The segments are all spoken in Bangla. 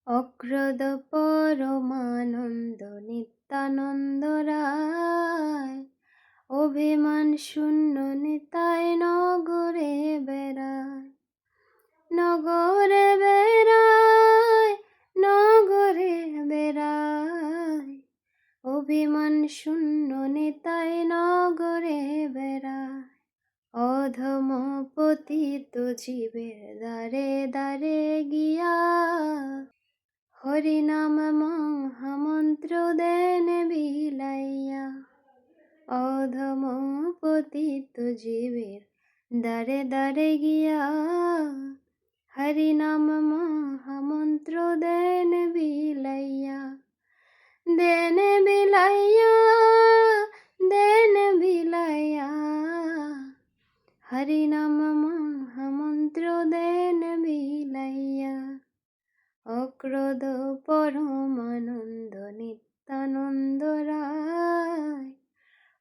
অক্রদ পরমানন্দ নিত্যানন্দ রায়, অভিমান শূন্য নিতাই নগরে বেড়ায়। নগরে বেড়ায়, নগরে বেড়ায়, অভিমান শূন্য নিতাই নগরে বেড়ায়। অধম পতিত জীবের দ্বারে দ্বারে গিয়া, হরিনাম মহামন্ত্র দেন বিলাইয়া। অধম পতিত জীবের দ্বারে দ্বারে গিয়া, হরিনাম মহামন্ত্র দেন বিলাইয়া। দেন বিলাইয়া, দেন বিলাইয়া, হরিনাম মহামন্ত্র দেন বিলাইয়া। অক্রোধ পরমানন্দ নিত্যানন্দ রায়,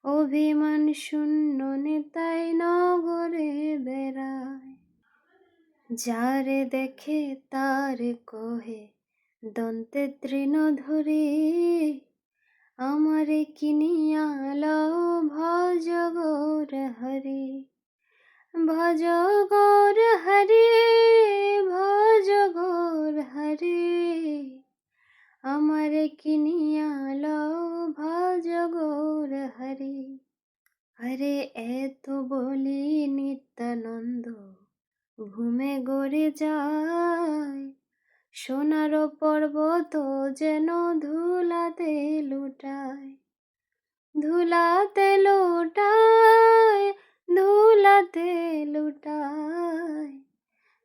অভিমান শূন্য নিতাই নগরে বেড়ায়। যারে দেখে তারে কহে দন্তে তৃণ ধরে, আমারে কিনিয়া লও ভজ গৌর হরি। ভজ গৌর হরি, ভজ গৌর হরি, আমারে কিনিয়া লও ভজ গৌর হরি। আরে এত বলি নিত্যানন্দ ঘুমে গড়ে যায়, সোনার পর্বত যেন ধুলাতে লুটায়। ধুলাতে লুটায়, ধুলাতে লুটায়,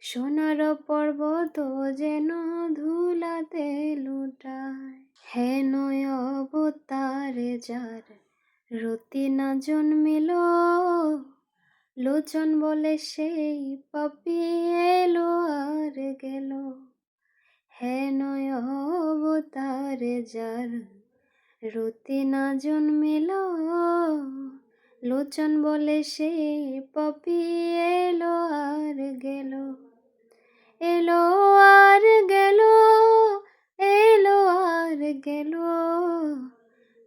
সোনার পর্বত যেন ধুলাতে লুটায়। হেন অবতারে যার রতি না জন্মিল, লোচন বলে সেই পাপী এলো আর গেল। হেন অবতারে যার রতি না জন্মিল, লোচন বলে সেই পাপী এলো আর গেল। এলো আর গেল, এলো আর গেল,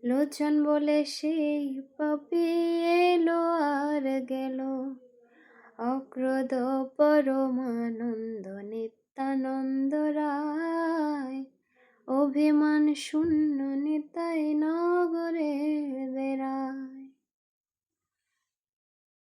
লোচন বলে সেই পাপী এলো আর গেল। অক্রোধ পরমানন্দ নিত্যানন্দ রায়, অভিমান শূন্য নিতাই নগরে বেড়ায়।